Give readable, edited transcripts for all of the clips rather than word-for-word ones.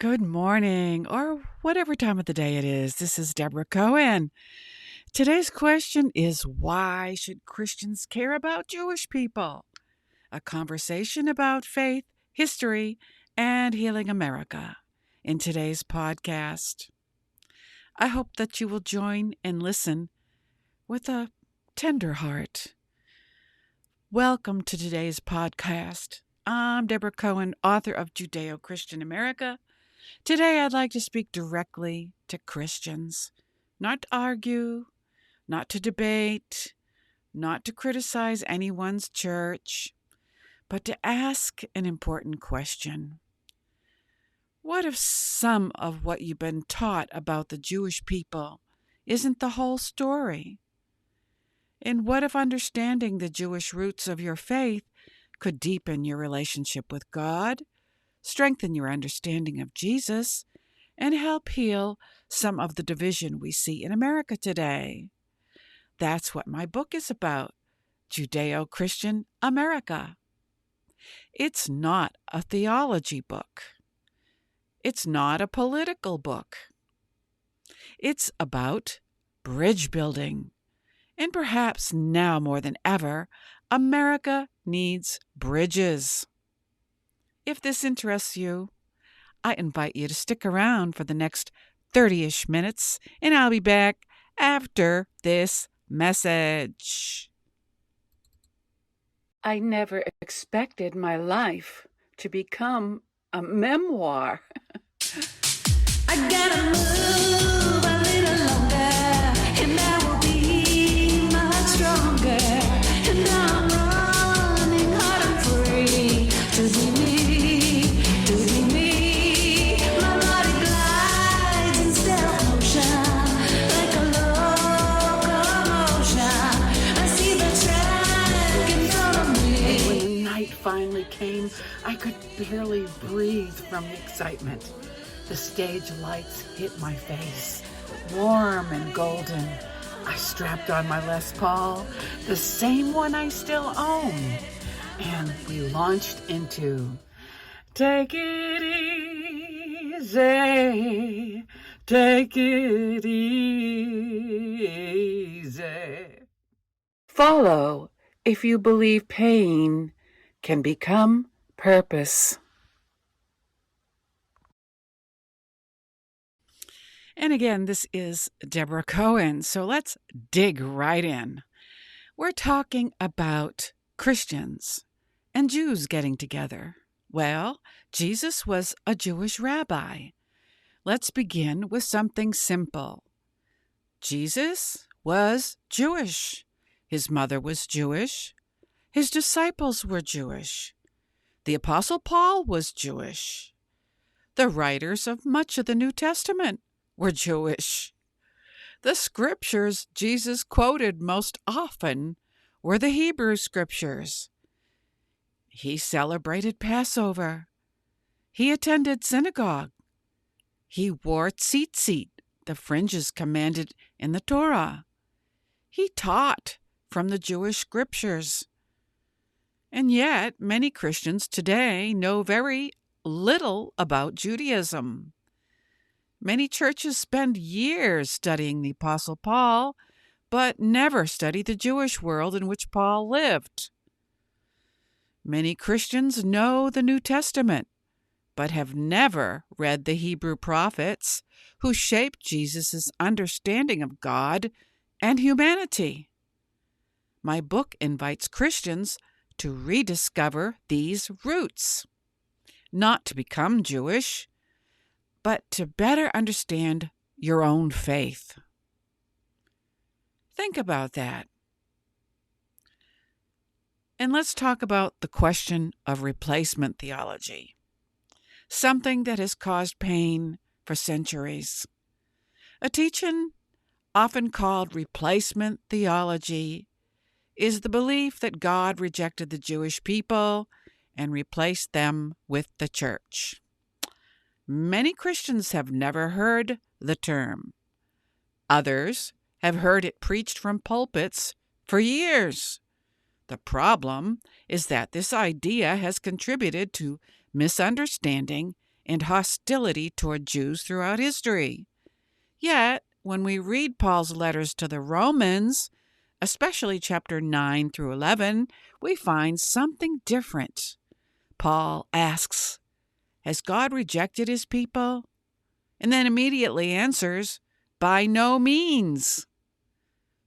Good morning, or whatever time of the day it is. This is Deborah Cohen. Today's question is, why should Christians care about Jewish people? A conversation about faith, history, and healing America in today's podcast. I hope that you will join and listen with a tender heart. Welcome to today's podcast. I'm Deborah Cohen, author of Judeo-Christian America. Today, I'd like to speak directly to Christians, not to argue, not to debate, not to criticize anyone's church, but to ask an important question. What if some of what you've been taught about the Jewish people isn't the whole story? And what if understanding the Jewish roots of your faith could deepen your relationship with God, strengthen your understanding of Jesus, and help heal some of the division we see in America today? That's what my book is about, Judeo-Christian America. It's not a theology book. It's not a political book. It's about bridge building. And perhaps now more than ever, America needs bridges. If this interests you, I invite you to stick around for the next 30-ish minutes, and I'll be back after this message. I never expected my life to become a memoir. I gotta move a little longer, and I will be much stronger. And I'm running hard and free to be me, to be me. My body glides in stealth motion, like a locomotion. I see the track in front of me. When the night finally came, I could barely breathe from the excitement. The stage lights hit my face, warm and golden. I strapped on my Les Paul, the same one I still own, and we launched into Take It Easy, Take It Easy. Follow if you believe pain can become purpose. And again, this is Deborah Cohen, so let's dig right in. We're talking about Christians and Jews getting together. Well, Jesus was a Jewish rabbi. Let's begin with something simple. Jesus was Jewish. His mother was Jewish. His disciples were Jewish. The Apostle Paul was Jewish. The writers of much of the New Testament were Jewish. The scriptures Jesus quoted most often were the Hebrew scriptures. He celebrated Passover. He attended synagogue. He wore tzitzit, the fringes commanded in the Torah. He taught from the Jewish scriptures. And yet, many Christians today know very little about Judaism. Many churches spend years studying the Apostle Paul, but never study the Jewish world in which Paul lived. Many Christians know the New Testament, but have never read the Hebrew prophets who shaped Jesus' understanding of God and humanity. My book invites Christians to rediscover these roots, not to become Jewish, but to better understand your own faith. Think about that. And let's talk about the question of replacement theology, something that has caused pain for centuries. A teaching often called replacement theology is the belief that God rejected the Jewish people and replaced them with the church. Many Christians have never heard the term. Others have heard it preached from pulpits for years. The problem is that this idea has contributed to misunderstanding and hostility toward Jews throughout history. Yet, when we read Paul's letters to the Romans, especially chapter 9 through 11, we find something different. Paul asks, "Has God rejected his people?" And then immediately answers, "By no means."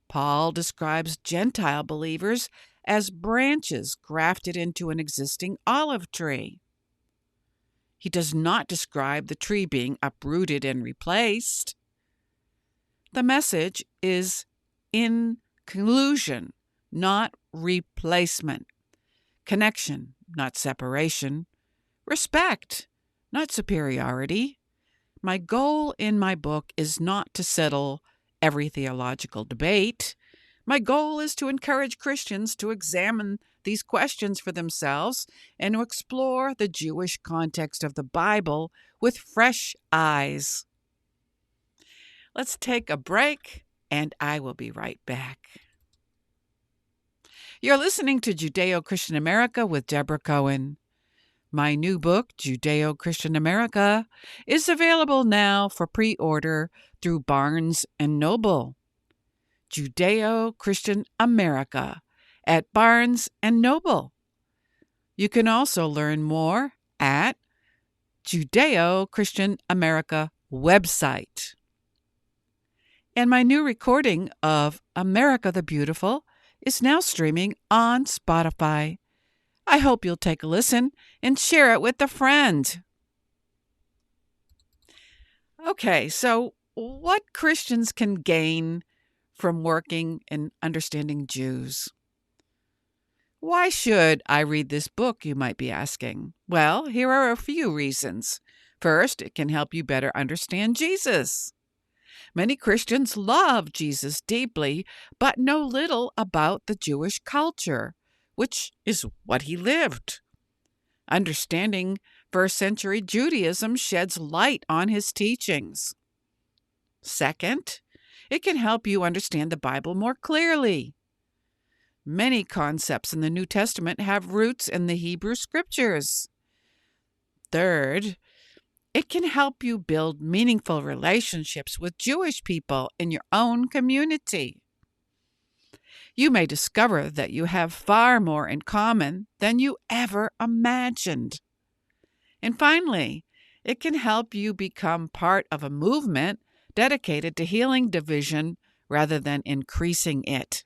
Paul describes Gentile believers as branches grafted into an existing olive tree. He does not describe the tree being uprooted and replaced. The message is inclusion, not replacement. Connection, not separation. Respect, not superiority. My goal in my book is not to settle every theological debate. My goal is to encourage Christians to examine these questions for themselves and to explore the Jewish context of the Bible with fresh eyes. Let's take a break, and I will be right back. You're listening to Judeo-Christian America with Deborah Cohen. My new book, Judeo-Christian America, is available now for pre-order through Barnes & Noble. Judeo-Christian America at Barnes & Noble. You can also learn more at Judeo-Christian America website. And my new recording of America the Beautiful is now streaming on Spotify. I hope you'll take a listen and share it with a friend. Okay, so what Christians can gain from working and understanding Jews? Why should I read this book, you might be asking? Well, here are a few reasons. First, it can help you better understand Jesus. Many Christians love Jesus deeply, but know little about the Jewish culture, which is what he lived. Understanding first-century Judaism sheds light on his teachings. Second, it can help you understand the Bible more clearly. Many concepts in the New Testament have roots in the Hebrew Scriptures. Third, it can help you build meaningful relationships with Jewish people in your own community. You may discover that you have far more in common than you ever imagined. And finally, it can help you become part of a movement dedicated to healing division rather than increasing it.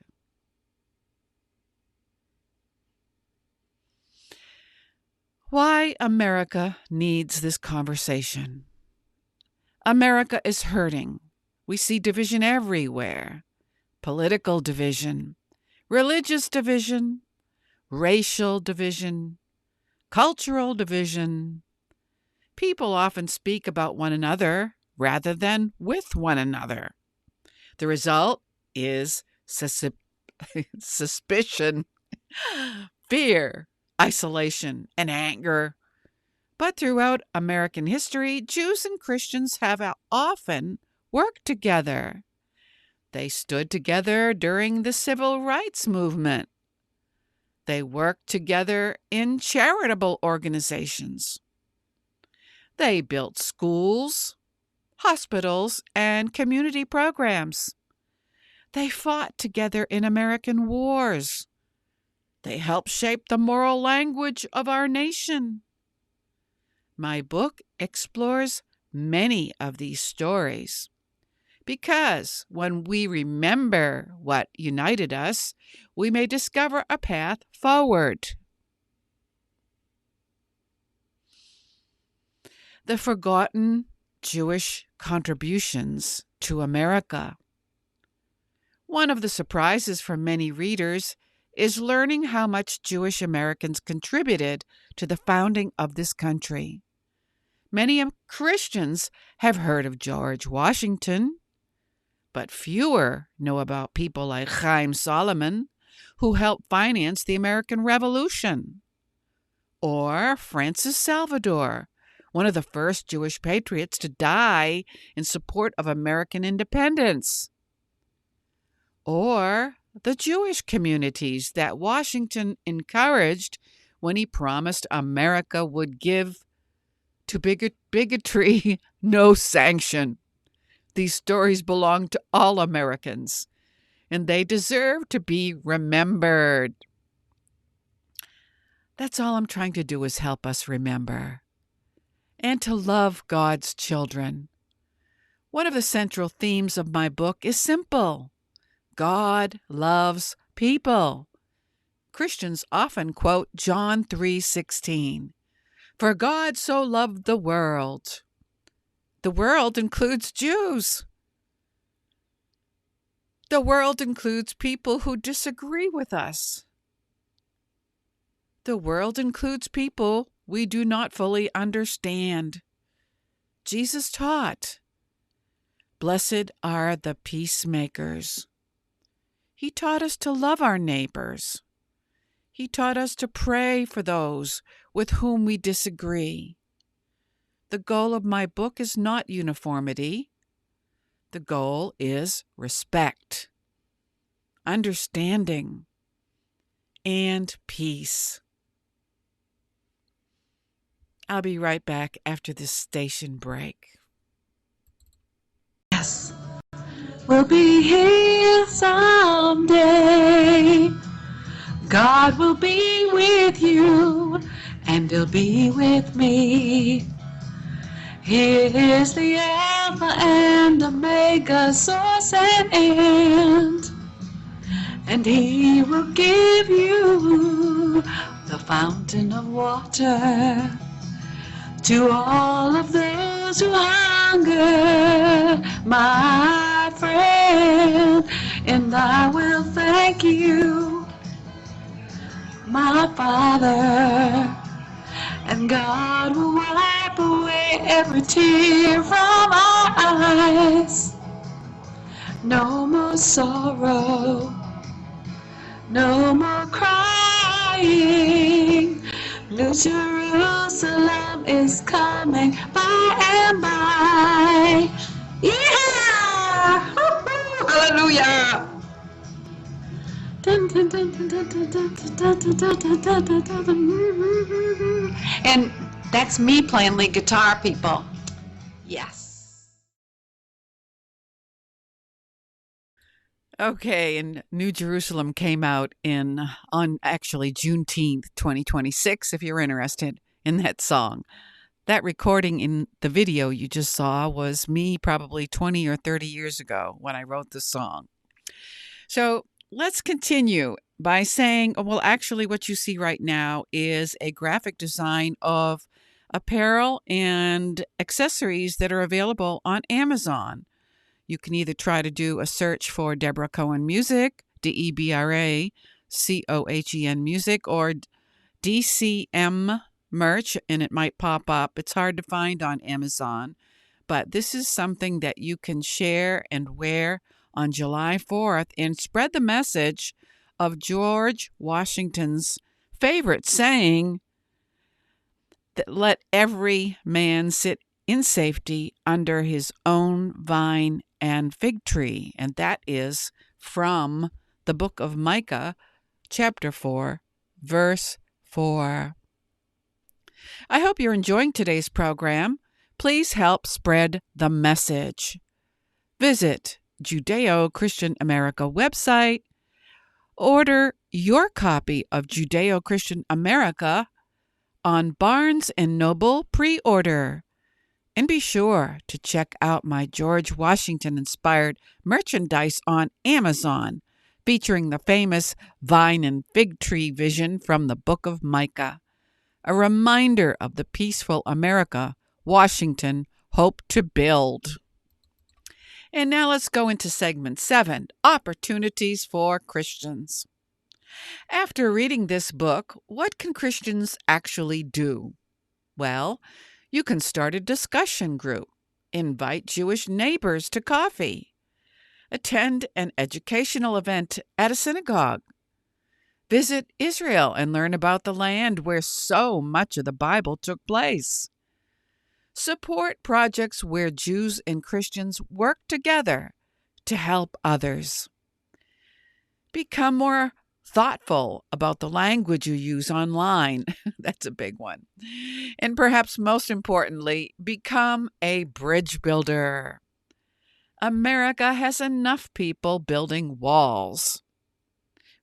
Why America needs this conversation. America is hurting. We see division everywhere. Political division, religious division, racial division, cultural division. People often speak about one another rather than with one another. The result is suspicion, fear, isolation, and anger. But throughout American history, Jews and Christians have often worked together. They stood together during the Civil Rights Movement. They worked together in charitable organizations. They built schools, hospitals, and community programs. They fought together in American wars. They helped shape the moral language of our nation. My book explores many of these stories because when we remember what united us, we may discover a path forward. The forgotten Jewish contributions to America. One of the surprises for many readers is learning how much Jewish Americans contributed to the founding of this country. Many Christians have heard of George Washington, but fewer know about people like Chaim Solomon, who helped finance the American Revolution, or Francis Salvador, one of the first Jewish patriots to die in support of American independence, or the Jewish communities that Washington encouraged when he promised America would give To bigotry, no sanction. These stories belong to all Americans, and they deserve to be remembered. That's all I'm trying to do is help us remember and to love God's children. One of the central themes of my book is simple. God loves people. Christians often quote John 3:16. For God so loved the world. The world includes Jews. The world includes people who disagree with us. The world includes people we do not fully understand. Jesus taught, "Blessed are the peacemakers." He taught us to love our neighbors. He taught us to pray for those with whom we disagree. The goal of my book is not uniformity. The goal is respect, understanding, and peace. I'll be right back after this station break. Yes, we'll be here someday. God will be with you, and He'll be with me. He is the Alpha and Omega, source and end. And He will give you the fountain of water to all of those who hunger, my friend. And I will thank you, my Father. And God will wipe away every tear from our eyes. No more sorrow, no more crying. New Jerusalem is coming by and by. Yeah! Hallelujah! And that's me playing lead guitar, people. Yes. Okay, and New Jerusalem came out on actually Juneteenth, 2026, if you're interested in that song. That recording in the video you just saw was me probably 20 or 30 years ago when I wrote the song. So let's continue by saying, well, actually what you see right now is a graphic design of apparel and accessories that are available on Amazon. You can either try to do a search for Deborah Cohen Music, DebraCohen Music, or DCM merch, and it might pop up. It's hard to find on Amazon, but this is something that you can share and wear on July 4th and spread the message of George Washington's favorite saying that let every man sit in safety under his own vine and fig tree. And that is from the book of Micah, chapter 4, verse 4. I hope you're enjoying today's program. Please help spread the message. Visit Judeo-Christian America website. Order your copy of Judeo-Christian America on Barnes & Noble pre-order. And be sure to check out my George Washington-inspired merchandise on Amazon, featuring the famous vine and fig tree vision from the Book of Micah, a reminder of the peaceful America Washington hoped to build. And now let's go into segment 7, Opportunities for Christians. After reading this book, what can Christians actually do? Well, you can start a discussion group, invite Jewish neighbors to coffee, attend an educational event at a synagogue, visit Israel and learn about the land where so much of the Bible took place, support projects where Jews and Christians work together to help others, become more thoughtful about the language you use online. That's a big one. And perhaps most importantly, become a bridge builder. America has enough people building walls.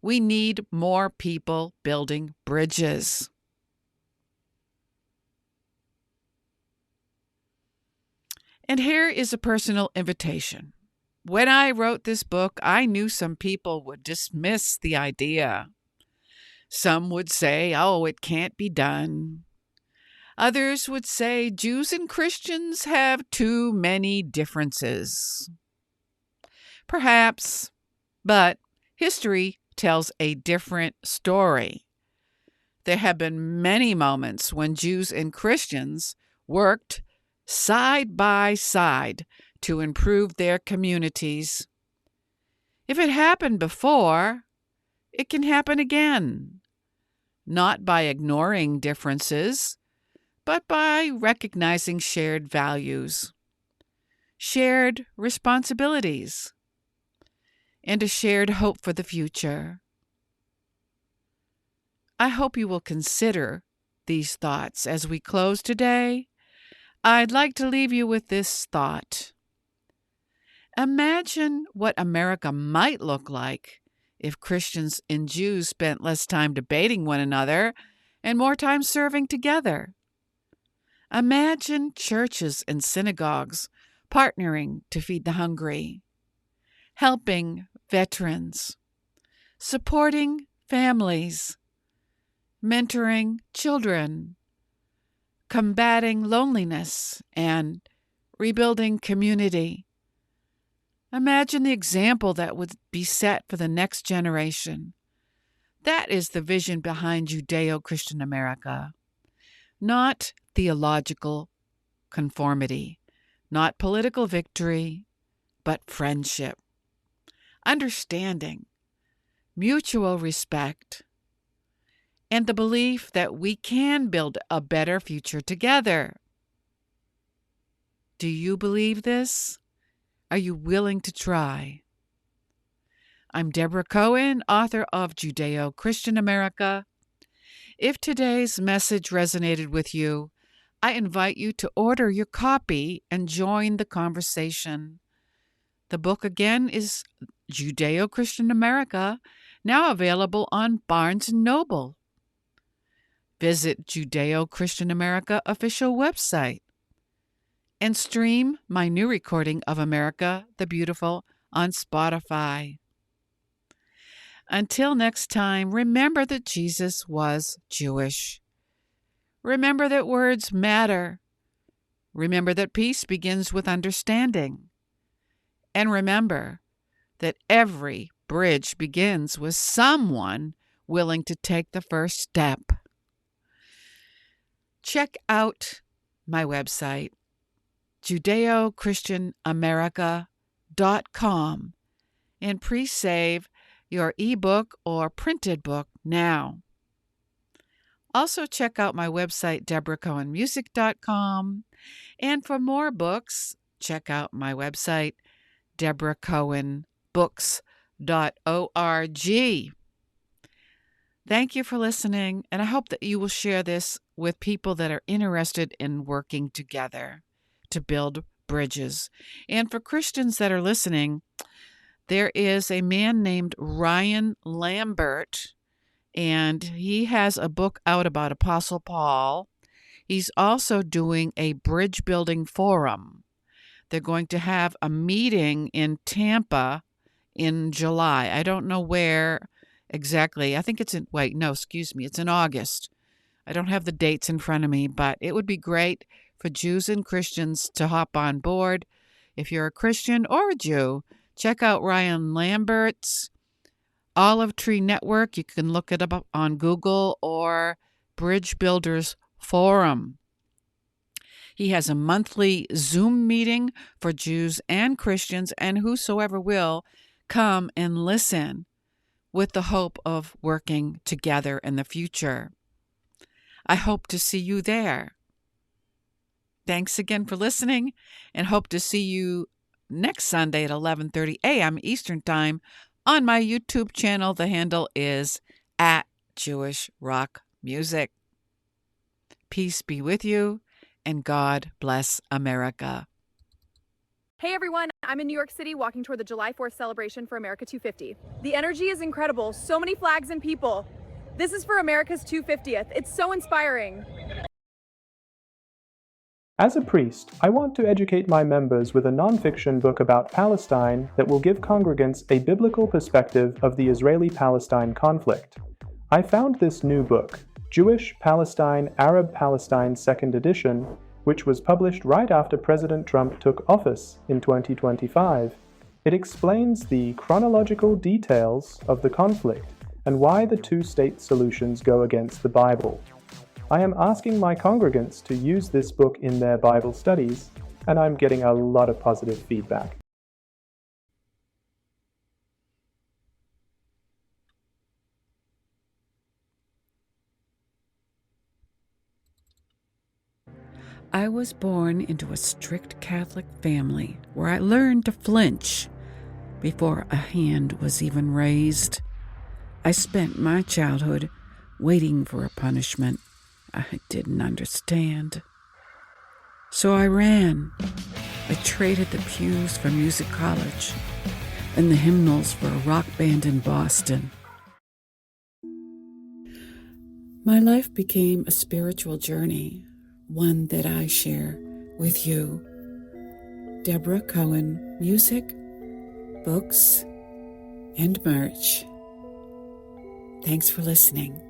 We need more people building bridges. And here is a personal invitation. When I wrote this book, I knew some people would dismiss the idea. Some would say, oh, it can't be done. Others would say Jews and Christians have too many differences. Perhaps, but history tells a different story. There have been many moments when Jews and Christians worked side by side to improve their communities. If it happened before, it can happen again, not by ignoring differences, but by recognizing shared values, shared responsibilities, and a shared hope for the future. I hope you will consider these thoughts as we close today. I'd like to leave you with this thought. Imagine what America might look like if Christians and Jews spent less time debating one another and more time serving together. Imagine churches and synagogues partnering to feed the hungry, helping veterans, supporting families, mentoring children, combating loneliness, and rebuilding community. Imagine the example that would be set for the next generation. That is the vision behind Judeo-Christian America. Not theological conformity, not political victory, but friendship, understanding, mutual respect, and the belief that we can build a better future together. Do you believe this? Are you willing to try? I'm Deborah Cohen, author of Judeo-Christian America. If today's message resonated with you, I invite you to order your copy and join the conversation. The book again is Judeo-Christian America, now available on Barnes & Noble. Visit Judeo-Christian America official website and stream my new recording of America the Beautiful on Spotify. Until next time, remember that Jesus was Jewish. Remember that words matter. Remember that peace begins with understanding. And remember that every bridge begins with someone willing to take the first step. Check out my website, judeochristianamerica.com, and pre-save your ebook or printed book now. Also check out my website, deborahcohenmusic.com, and for more books, check out my website, deborahcohenbooks.org. Thank you for listening, and I hope that you will share this with people that are interested in working together to build bridges. And for Christians that are listening, there is a man named Ryan Lambert, and he has a book out about Apostle Paul. He's also doing a bridge building forum. They're going to have a meeting in Tampa in July. I don't know where exactly. I think it's it's in August. I don't have the dates in front of me, but it would be great for Jews and Christians to hop on board. If you're a Christian or a Jew, check out Ryan Lambert's Olive Tree Network. You can look it up on Google, or Bridge Builders Forum. He has a monthly Zoom meeting for Jews and Christians, and whosoever will come and listen with the hope of working together in the future. I hope to see you there. Thanks again for listening, and hope to see you next Sunday at 11:30 a.m. Eastern Time On my YouTube channel, the handle is at Jewish Rock Music. Peace be with you, and God bless America. Hey everyone, I'm in New York City walking toward the July 4th celebration for America 250. The energy is incredible, so many flags and people. This is for America's 250th. It's so inspiring. As a priest, I want to educate my members with a nonfiction book about Palestine that will give congregants a biblical perspective of the Israeli-Palestine conflict. I found this new book, Jewish Palestine, Arab Palestine 2nd edition, which was published right after President Trump took office in 2025. It explains the chronological details of the conflict and why the two-state solutions go against the Bible. I am asking my congregants to use this book in their Bible studies, and I'm getting a lot of positive feedback. I was born into a strict Catholic family where I learned to flinch before a hand was even raised. I spent my childhood waiting for a punishment I didn't understand. So I ran. I traded the pews for music college and the hymnals for a rock band in Boston. My life became a spiritual journey, one that I share with you. Deborah Cohen, music, books, and merch. Thanks for listening.